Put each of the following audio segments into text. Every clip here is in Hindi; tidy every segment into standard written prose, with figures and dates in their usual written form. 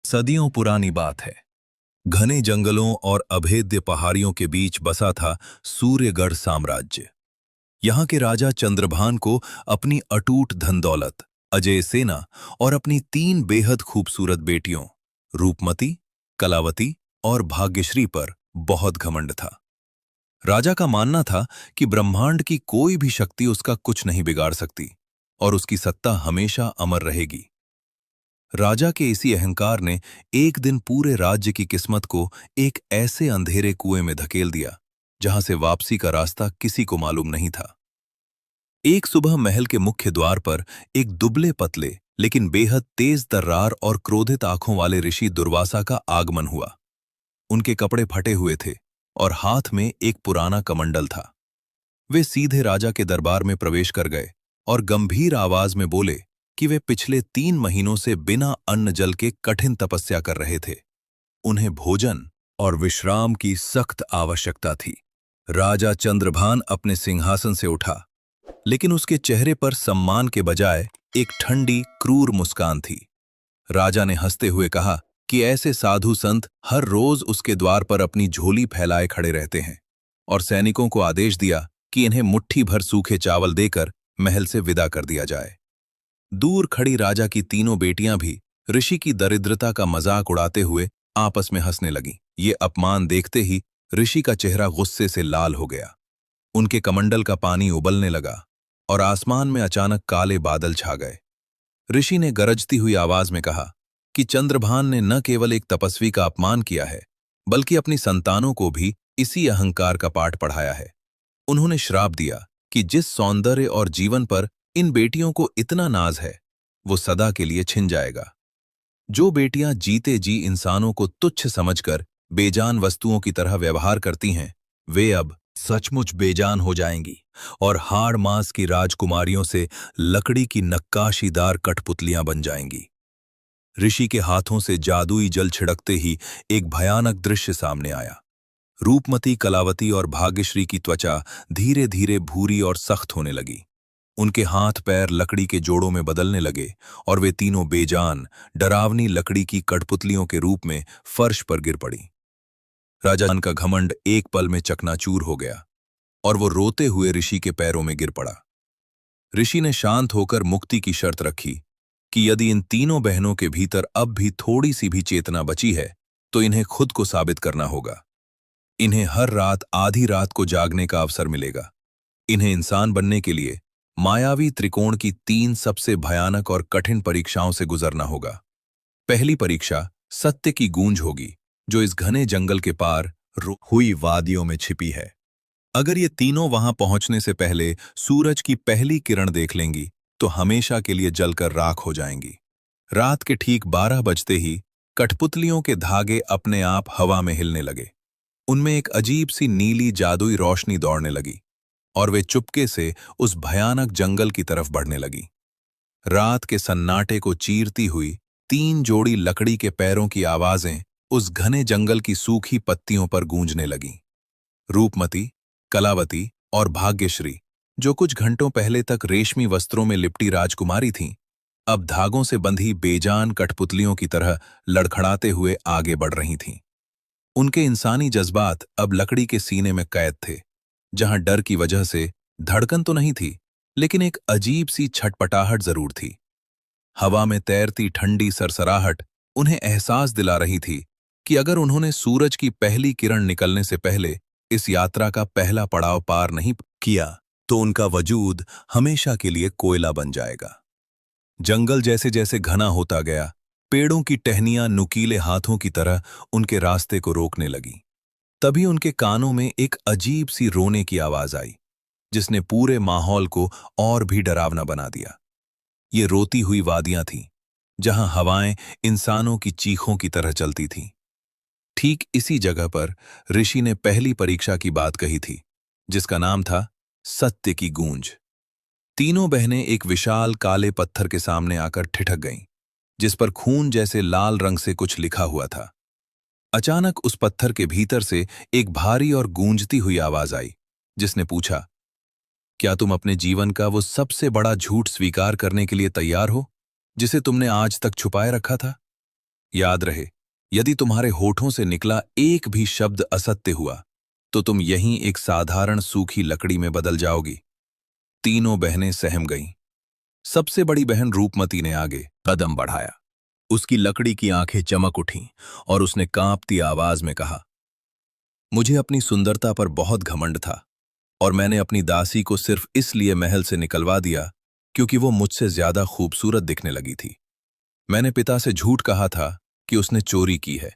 सदियों पुरानी बात है। घने जंगलों और अभेद्य पहाड़ियों के बीच बसा था सूर्यगढ़ साम्राज्य। यहाँ के राजा चंद्रभान को अपनी अटूट धन दौलत, अजय सेना और अपनी 3 बेहद खूबसूरत बेटियों रूपमती, कलावती और भाग्यश्री पर बहुत घमंड था। राजा का मानना था कि ब्रह्मांड की कोई भी शक्ति उसका कुछ नहीं बिगाड़ सकती और उसकी सत्ता हमेशा अमर रहेगी। राजा के इसी अहंकार ने एक दिन पूरे राज्य की किस्मत को एक ऐसे अंधेरे कुएं में धकेल दिया जहां से वापसी का रास्ता किसी को मालूम नहीं था। एक सुबह महल के मुख्य द्वार पर एक दुबले पतले लेकिन बेहद तेज तर्रार और क्रोधित आंखों वाले ऋषि दुर्वासा का आगमन हुआ। उनके कपड़े फटे हुए थे और हाथ में एक पुराना कमंडल था। वे सीधे राजा के दरबार में प्रवेश कर गए और गंभीर आवाज में बोले कि वे पिछले 3 महीनों से बिना अन्न जल के कठिन तपस्या कर रहे थे। उन्हें भोजन और विश्राम की सख्त आवश्यकता थी। राजा चंद्रभान अपने सिंहासन से उठा, लेकिन उसके चेहरे पर सम्मान के बजाय एक ठंडी, क्रूर मुस्कान थी। राजा ने हंसते हुए कहा कि ऐसे साधु संत हर रोज उसके द्वार पर अपनी झोली फैलाए खड़े रहते हैं, और सैनिकों को आदेश दिया कि इन्हें मुट्ठी भर सूखे चावल देकर महल से विदा कर दिया जाए। दूर खड़ी राजा की तीनों बेटियां भी ऋषि की दरिद्रता का मजाक उड़ाते हुए आपस में हंसने लगीं। ये अपमान देखते ही ऋषि का चेहरा गुस्से से लाल हो गया। उनके कमंडल का पानी उबलने लगा और आसमान में अचानक काले बादल छा गए। ऋषि ने गरजती हुई आवाज में कहा कि चंद्रभान ने न केवल एक तपस्वी का अपमान किया है, बल्कि अपनी संतानों को भी इसी अहंकार का पाठ पढ़ाया है। उन्होंने श्राप दिया कि जिस सौंदर्य और जीवन पर इन बेटियों को इतना नाज है, वो सदा के लिए छिन जाएगा। जो बेटियां जीते जी इंसानों को तुच्छ समझकर बेजान वस्तुओं की तरह व्यवहार करती हैं, वे अब सचमुच बेजान हो जाएंगी और हाड़ मांस की राजकुमारियों से लकड़ी की नक्काशीदार कठपुतलियां बन जाएंगी। ऋषि के हाथों से जादुई जल छिड़कते ही एक भयानक दृश्य सामने आया। रूपमती, कलावती और भाग्यश्री की त्वचा धीरे धीरे भूरी और सख्त होने लगी। उनके हाथ पैर लकड़ी के जोड़ों में बदलने लगे और वे तीनों बेजान, डरावनी लकड़ी की कठपुतलियों के रूप में फर्श पर गिर पड़ी। राजा का घमंड एक पल में चकनाचूर हो गया और वो रोते हुए ऋषि के पैरों में गिर पड़ा। ऋषि ने शांत होकर मुक्ति की शर्त रखी कि यदि इन तीनों बहनों के भीतर अब भी थोड़ी सी भी चेतना बची है, तो इन्हें खुद को साबित करना होगा। इन्हें हर रात आधी रात को जागने का अवसर मिलेगा। इन्हें इंसान बनने के लिए मायावी त्रिकोण की 3 सबसे भयानक और कठिन परीक्षाओं से गुजरना होगा। पहली परीक्षा सत्य की गूंज होगी, जो इस घने जंगल के पार हुई वादियों में छिपी है। अगर ये तीनों वहां पहुंचने से पहले सूरज की पहली किरण देख लेंगी, तो हमेशा के लिए जलकर राख हो जाएंगी। रात के ठीक 12 बजते ही कठपुतलियों के धागे अपने आप हवा में हिलने लगे। उनमें एक अजीब सी नीली जादुई रोशनी दौड़ने लगी और वे चुपके से उस भयानक जंगल की तरफ बढ़ने लगी। रात के सन्नाटे को चीरती हुई 3 जोड़ी लकड़ी के पैरों की आवाजें उस घने जंगल की सूखी पत्तियों पर गूंजने लगीं। रूपमती, कलावती और भाग्यश्री, जो कुछ घंटों पहले तक रेशमी वस्त्रों में लिपटी राजकुमारी थीं, अब धागों से बंधी बेजान कठपुतलियों की तरह लड़खड़ाते हुए आगे बढ़ रही थीं। उनके इंसानी जज्बात अब लकड़ी के सीने में कैद थे, जहां डर की वजह से धड़कन तो नहीं थी, लेकिन एक अजीब सी छटपटाहट जरूर थी। हवा में तैरती ठंडी सरसराहट उन्हें एहसास दिला रही थी कि अगर उन्होंने सूरज की पहली किरण निकलने से पहले इस यात्रा का पहला पड़ाव पार नहीं किया, तो उनका वजूद हमेशा के लिए कोयला बन जाएगा। जंगल जैसे जैसे घना होता गया, पेड़ों की टहनियां नुकीले हाथों की तरह उनके रास्ते को रोकने लगीं। तभी उनके कानों में एक अजीब सी रोने की आवाज आई, जिसने पूरे माहौल को और भी डरावना बना दिया। ये रोती हुई वादियां थीं, जहां हवाएं इंसानों की चीखों की तरह चलती थीं। ठीक इसी जगह पर ऋषि ने पहली परीक्षा की बात कही थी, जिसका नाम था सत्य की गूंज। तीनों बहनें एक विशाल काले पत्थर के सामने आकर ठिठक गईं, जिस पर खून जैसे लाल रंग से कुछ लिखा हुआ था। अचानक उस पत्थर के भीतर से एक भारी और गूंजती हुई आवाज आई, जिसने पूछा, क्या तुम अपने जीवन का वो सबसे बड़ा झूठ स्वीकार करने के लिए तैयार हो, जिसे तुमने आज तक छुपाए रखा था? याद रहे, यदि तुम्हारे होठों से निकला एक भी शब्द असत्य हुआ तो तुम यहीं एक साधारण सूखी लकड़ी में बदल जाओगी। तीनों बहनें सहम गईं। सबसे बड़ी बहन रूपमती ने आगे कदम बढ़ाया। उसकी लकड़ी की आंखें चमक उठीं और उसने कांपती आवाज में कहा, मुझे अपनी सुंदरता पर बहुत घमंड था और मैंने अपनी दासी को सिर्फ इसलिए महल से निकलवा दिया क्योंकि वो मुझसे ज्यादा खूबसूरत दिखने लगी थी। मैंने पिता से झूठ कहा था कि उसने चोरी की है।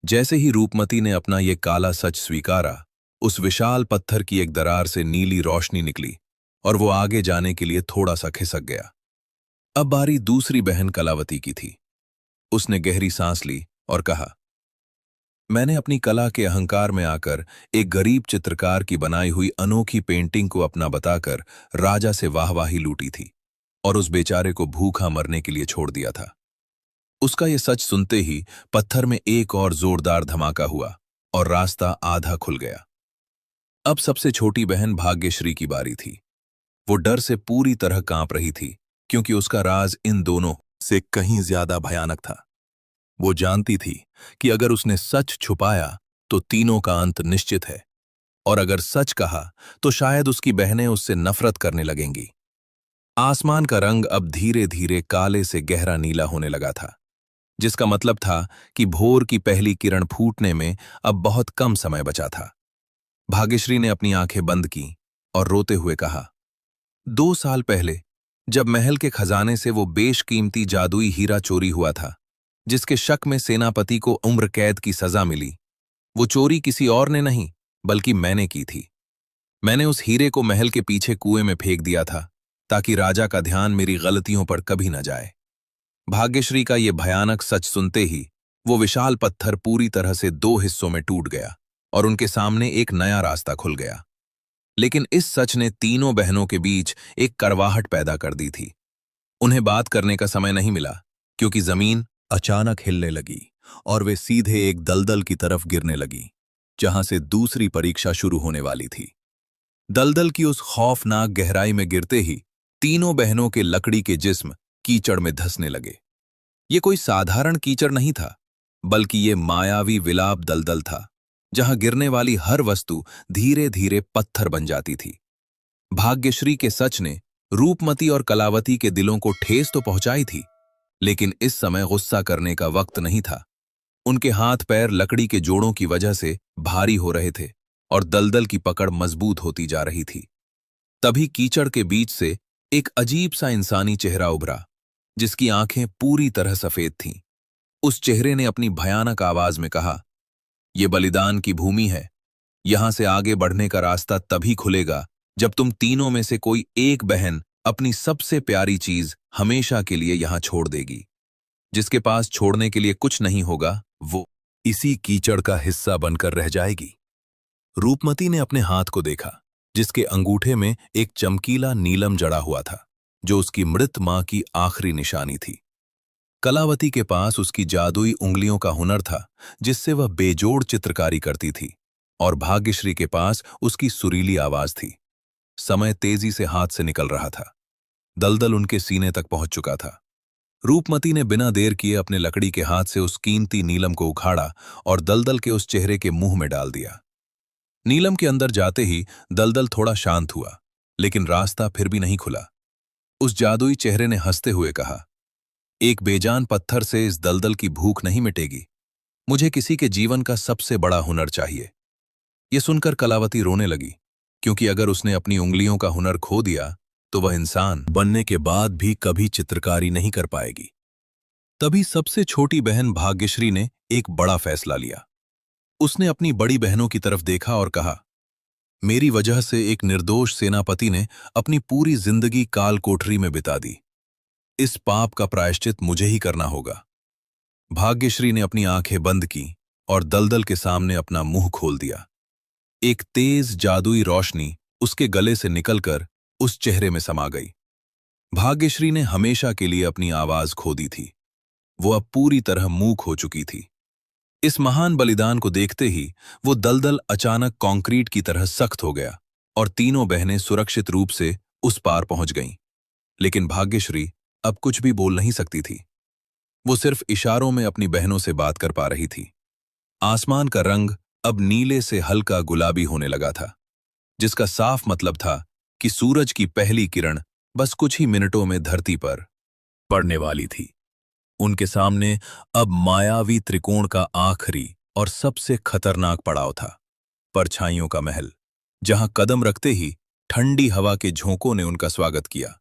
जैसे ही रूपमती ने अपना ये काला सच स्वीकारा, उस विशाल पत्थर की एक दरार से नीली रोशनी निकली और वो आगे जाने के लिए थोड़ा सा खिसक गया। अब बारी दूसरी बहन कलावती की थी। उसने गहरी सांस ली और कहा, मैंने अपनी कला के अहंकार में आकर एक गरीब चित्रकार की बनाई हुई अनोखी पेंटिंग को अपना बताकर राजा से वाहवाही लूटी थी और उस बेचारे को भूखा मरने के लिए छोड़ दिया था। उसका ये सच सुनते ही पत्थर में एक और जोरदार धमाका हुआ और रास्ता आधा खुल गया। अब सबसे छोटी बहन भाग्यश्री की बारी थी। वो डर से पूरी तरह कांप रही थी क्योंकि उसका राज इन दोनों से कहीं ज्यादा भयानक था। वो जानती थी कि अगर उसने सच छुपाया तो तीनों का अंत निश्चित है, और अगर सच कहा तो शायद उसकी बहनें उससे नफरत करने लगेंगी। आसमान का रंग अब धीरे धीरे काले से गहरा नीला होने लगा था, जिसका मतलब था कि भोर की पहली किरण फूटने में अब बहुत कम समय बचा था। भाग्यश्री ने अपनी आंखें बंद की और रोते हुए कहा, 2 साल पहले जब महल के खजाने से वो बेशकीमती जादुई हीरा चोरी हुआ था, जिसके शक में सेनापति को उम्र कैद की सजा मिली, वो चोरी किसी और ने नहीं बल्कि मैंने की थी। मैंने उस हीरे को महल के पीछे कुएं में फेंक दिया था ताकि राजा का ध्यान मेरी गलतियों पर कभी न जाए। भाग्यश्री का ये भयानक सच सुनते ही वो विशाल पत्थर पूरी तरह से 2 हिस्सों में टूट गया और उनके सामने एक नया रास्ता खुल गया। लेकिन इस सच ने तीनों बहनों के बीच एक कड़वाहट पैदा कर दी थी। उन्हें बात करने का समय नहीं मिला क्योंकि जमीन अचानक हिलने लगी और वे सीधे एक दलदल की तरफ गिरने लगी, जहां से दूसरी परीक्षा शुरू होने वाली थी। दलदल की उस खौफनाक गहराई में गिरते ही तीनों बहनों के लकड़ी के जिस्म कीचड़ में धंसने लगे। ये कोई साधारण कीचड़ नहीं था, बल्कि ये मायावी विलाप दलदल था, जहां गिरने वाली हर वस्तु धीरे धीरे पत्थर बन जाती थी। भाग्यश्री के सच ने रूपमती और कलावती के दिलों को ठेस तो पहुंचाई थी, लेकिन इस समय गुस्सा करने का वक्त नहीं था। उनके हाथ पैर लकड़ी के जोड़ों की वजह से भारी हो रहे थे और दलदल की पकड़ मजबूत होती जा रही थी। तभी कीचड़ के बीच से एक अजीब सा इंसानी चेहरा उभरा, जिसकी आंखें पूरी तरह सफेद थीं। उस चेहरे ने अपनी भयानक आवाज में कहा, यह बलिदान की भूमि है। यहां से आगे बढ़ने का रास्ता तभी खुलेगा जब तुम तीनों में से कोई एक बहन अपनी सबसे प्यारी चीज हमेशा के लिए यहां छोड़ देगी। जिसके पास छोड़ने के लिए कुछ नहीं होगा, वो इसी कीचड़ का हिस्सा बनकर रह जाएगी। रूपमती ने अपने हाथ को देखा, जिसके अंगूठे में एक चमकीला नीलम जड़ा हुआ था, जो उसकी मृत मां की आखिरी निशानी थी। कलावती के पास उसकी जादुई उंगलियों का हुनर था, जिससे वह बेजोड़ चित्रकारी करती थी, और भाग्यश्री के पास उसकी सुरीली आवाज थी। समय तेजी से हाथ से निकल रहा था। दलदल उनके सीने तक पहुंच चुका था। रूपमती ने बिना देर किए अपने लकड़ी के हाथ से उस कीमती नीलम को उखाड़ा और दलदल के उस चेहरे के मुंह में डाल दिया। नीलम के अंदर जाते ही दलदल थोड़ा शांत हुआ, लेकिन रास्ता फिर भी नहीं खुला। उस जादुई चेहरे ने हंसते हुए कहा, एक बेजान पत्थर से इस दलदल की भूख नहीं मिटेगी। मुझे किसी के जीवन का सबसे बड़ा हुनर चाहिए। ये सुनकर कलावती रोने लगी, क्योंकि अगर उसने अपनी उंगलियों का हुनर खो दिया तो वह इंसान बनने के बाद भी कभी चित्रकारी नहीं कर पाएगी। तभी सबसे छोटी बहन भाग्यश्री ने एक बड़ा फैसला लिया। उसने अपनी बड़ी बहनों की तरफ देखा और कहा, मेरी वजह से एक निर्दोष सेनापति ने अपनी पूरी जिंदगी काल कोठरी में बिता दी। इस पाप का प्रायश्चित मुझे ही करना होगा। भाग्यश्री ने अपनी आंखें बंद की और दलदल के सामने अपना मुंह खोल दिया। एक तेज जादुई रोशनी उसके गले से निकलकर उस चेहरे में समा गई। भाग्यश्री ने हमेशा के लिए अपनी आवाज खो दी थी। वो अब पूरी तरह मूक हो चुकी थी। इस महान बलिदान को देखते ही वो दलदल अचानक कंक्रीट की तरह सख्त हो गया और तीनों बहनें सुरक्षित रूप से उस पार पहुंच गईं। लेकिन भाग्यश्री अब कुछ भी बोल नहीं सकती थी। वो सिर्फ इशारों में अपनी बहनों से बात कर पा रही थी। आसमान का रंग अब नीले से हल्का गुलाबी होने लगा था, जिसका साफ मतलब था कि सूरज की पहली किरण बस कुछ ही मिनटों में धरती पर पड़ने वाली थी। उनके सामने अब मायावी त्रिकोण का आखिरी और सबसे खतरनाक पड़ाव था, परछाइयों का महल, जहां कदम रखते ही ठंडी हवा के झोंकों ने उनका स्वागत किया।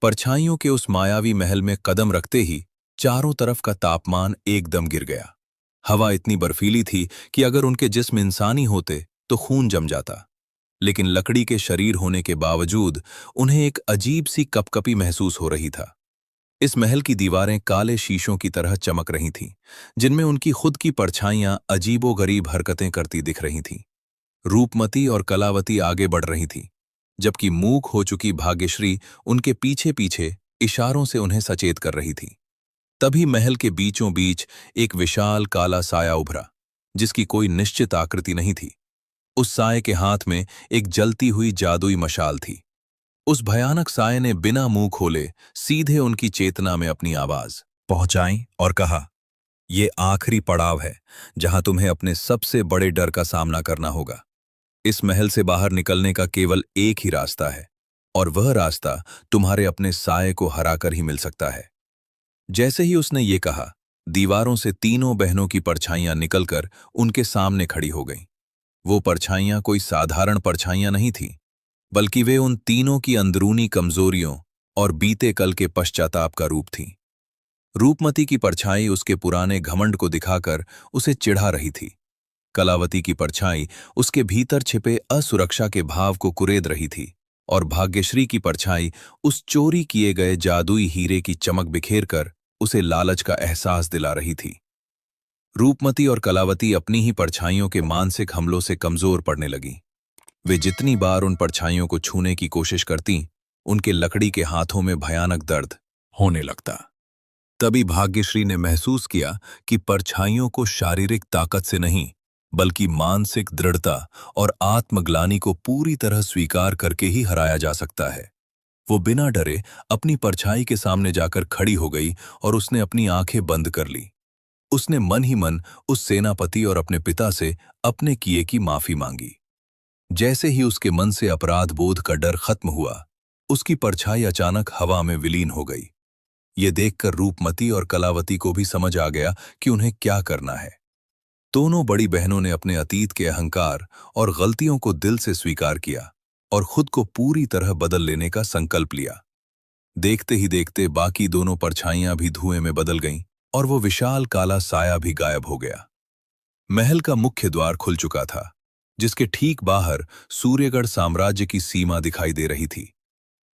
परछाइयों के उस मायावी महल में कदम रखते ही चारों तरफ का तापमान एकदम गिर गया। हवा इतनी बर्फीली थी कि अगर उनके जिस्म इंसानी होते तो खून जम जाता, लेकिन लकड़ी के शरीर होने के बावजूद उन्हें एक अजीब सी कपकपी महसूस हो रही था। इस महल की दीवारें काले शीशों की तरह चमक रही थीं, जिनमें उनकी खुद की परछाइयां अजीबोगरीब हरकतें करती दिख रही थीं। रूपमती और कलावती आगे बढ़ रही थीं, जबकि मूक हो चुकी भाग्यश्री उनके पीछे पीछे इशारों से उन्हें सचेत कर रही थी। तभी महल के बीचों बीच एक विशाल काला साया उभरा, जिसकी कोई निश्चित आकृति नहीं थी। उस साये के हाथ में एक जलती हुई जादुई मशाल थी। उस भयानक साये ने बिना मुंह खोले सीधे उनकी चेतना में अपनी आवाज पहुंचाई और कहा, "ये आखिरी पड़ाव है जहां तुम्हें अपने सबसे बड़े डर का सामना करना होगा। इस महल से बाहर निकलने का केवल एक ही रास्ता है, और वह रास्ता तुम्हारे अपने साये को हराकर ही मिल सकता है।" जैसे ही उसने ये कहा, दीवारों से तीनों बहनों की परछाइयां निकलकर उनके सामने खड़ी हो गईं। वो परछाइयां कोई साधारण परछाइयां नहीं थीं, बल्कि वे उन तीनों की अंदरूनी कमजोरियों और बीते कल के पश्चाताप का रूप थीं। रूपमती की परछाई उसके पुराने घमंड को दिखाकर उसे चिढ़ा रही थी। कलावती की परछाई उसके भीतर छिपे असुरक्षा के भाव को कुरेद रही थी, और भाग्यश्री की परछाई उस चोरी किए गए जादुई हीरे की चमक बिखेर कर उसे लालच का एहसास दिला रही थी। रूपमती और कलावती अपनी ही परछाइयों के मानसिक हमलों से कमजोर पड़ने लगीं। वे जितनी बार उन परछाइयों को छूने की कोशिश करतीं, उनके लकड़ी के हाथों में भयानक दर्द होने लगता। तभी भाग्यश्री ने महसूस किया कि परछाइयों को शारीरिक ताकत से नहीं, बल्कि मानसिक दृढ़ता और आत्मग्लानि को पूरी तरह स्वीकार करके ही हराया जा सकता है। वो बिना डरे अपनी परछाई के सामने जाकर खड़ी हो गई और उसने अपनी आंखें बंद कर ली। उसने मन ही मन उस सेनापति और अपने पिता से अपने किए की माफी मांगी। जैसे ही उसके मन से अपराध बोध का डर खत्म हुआ, उसकी परछाई अचानक हवा में विलीन हो गई। ये देखकर रूपमती और कलावती को भी समझ आ गया कि उन्हें क्या करना है। दोनों बड़ी बहनों ने अपने अतीत के अहंकार और गलतियों को दिल से स्वीकार किया और खुद को पूरी तरह बदल लेने का संकल्प लिया। देखते ही देखते बाकी दोनों परछाइयां भी धुएं में बदल गईं और वो विशाल काला साया भी गायब हो गया। महल का मुख्य द्वार खुल चुका था, जिसके ठीक बाहर सूर्यगढ़ साम्राज्य की सीमा दिखाई दे रही थी।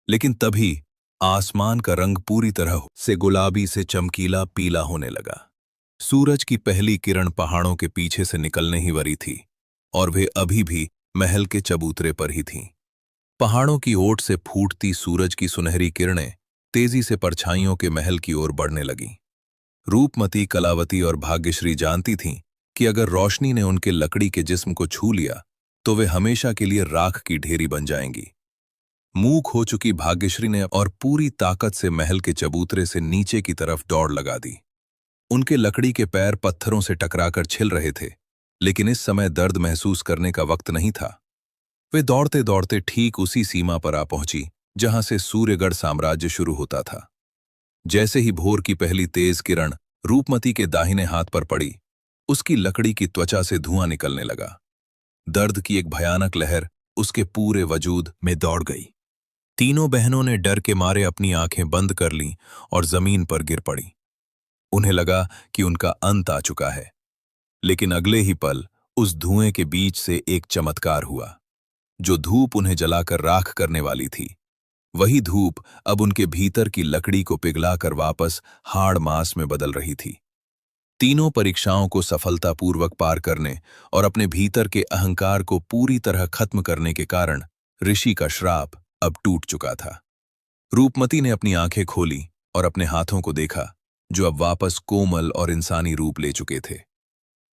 लेकिन तभी आसमान का रंग पूरी तरह से गुलाबी से चमकीला पीला होने लगा। सूरज की पहली किरण पहाड़ों के पीछे से निकलने ही वरी थी, और वे अभी भी महल के चबूतरे पर ही थीं। पहाड़ों की ओट से फूटती सूरज की सुनहरी किरणें तेजी से परछाइयों के महल की ओर बढ़ने लगीं। रूपमती, कलावती और भाग्यश्री जानती थीं कि अगर रोशनी ने उनके लकड़ी के जिस्म को छू लिया तो वे हमेशा के लिए राख की ढेरी बन जाएंगी। मूक हो चुकी भाग्यश्री ने और पूरी ताकत से महल के चबूतरे से नीचे की तरफ दौड़ लगा दी। उनके लकड़ी के पैर पत्थरों से टकराकर छिल रहे थे, लेकिन इस समय दर्द महसूस करने का वक्त नहीं था। वे दौड़ते दौड़ते ठीक उसी सीमा पर आ पहुंची जहां से सूर्यगढ़ साम्राज्य शुरू होता था। जैसे ही भोर की पहली तेज किरण रूपमती के दाहिने हाथ पर पड़ी, उसकी लकड़ी की त्वचा से धुआं निकलने लगा। दर्द की एक भयानक लहर उसके पूरे वजूद में दौड़ गई। तीनों बहनों ने डर के मारे अपनी आंखें बंद कर लीं और जमीन पर गिर पड़ी। उन्हें लगा कि उनका अंत आ चुका है, लेकिन अगले ही पल उस धुएं के बीच से एक चमत्कार हुआ। जो धूप उन्हें जलाकर राख करने वाली थी, वही धूप अब उनके भीतर की लकड़ी को पिघलाकर वापस हाड़ मांस में बदल रही थी। तीनों परीक्षाओं को सफलतापूर्वक पार करने और अपने भीतर के अहंकार को पूरी तरह खत्म करने के कारण ऋषि का श्राप अब टूट चुका था। रूपमती ने अपनी आंखें खोली और अपने हाथों को देखा, जो अब वापस कोमल और इंसानी रूप ले चुके थे।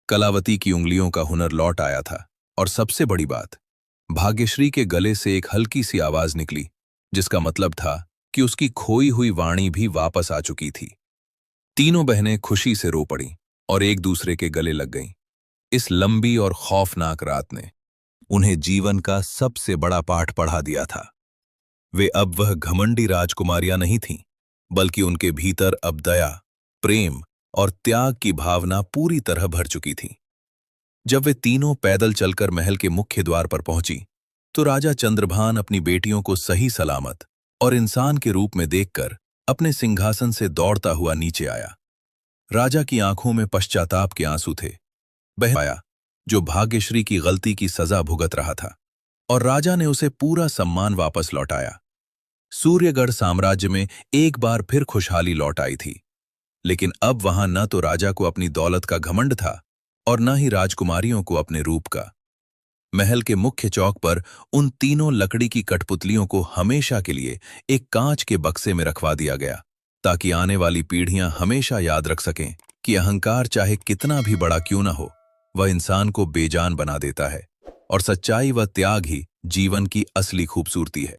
कलावती की उंगलियों का हुनर लौट आया था, और सबसे बड़ी बात, भाग्यश्री के गले से एक हल्की सी आवाज निकली, जिसका मतलब था कि उसकी खोई हुई वाणी भी वापस आ चुकी थी। तीनों बहनें खुशी से रो पड़ीं और एक दूसरे के गले लग गईं। इस लंबी और खौफनाक रात ने उन्हें जीवन का सबसे बड़ा पाठ पढ़ा दिया था। वे अब वह घमंडी राजकुमारियां नहीं थीं, बल्कि उनके भीतर अब दया, प्रेम और त्याग की भावना पूरी तरह भर चुकी थी। जब वे तीनों पैदल चलकर महल के मुख्य द्वार पर पहुंची, तो राजा चंद्रभान अपनी बेटियों को सही सलामत और इंसान के रूप में देखकर अपने सिंहासन से दौड़ता हुआ नीचे आया। राजा की आंखों में पश्चाताप के आंसू थे। वह आया जो भाग्यश्री की गलती की सजा भुगत रहा था, और राजा ने उसे पूरा सम्मान वापस लौटाया। सूर्यगढ़ साम्राज्य में एक बार फिर खुशहाली लौट आई थी, लेकिन अब वहां न तो राजा को अपनी दौलत का घमंड था और न ही राजकुमारियों को अपने रूप का। महल के मुख्य चौक पर उन तीनों लकड़ी की कठपुतलियों को हमेशा के लिए एक कांच के बक्से में रखवा दिया गया, ताकि आने वाली पीढ़ियां हमेशा याद रख सकें कि अहंकार चाहे कितना भी बड़ा क्यों न हो, वह इंसान को बेजान बना देता है, और सच्चाई व त्याग ही जीवन की असली खूबसूरती है।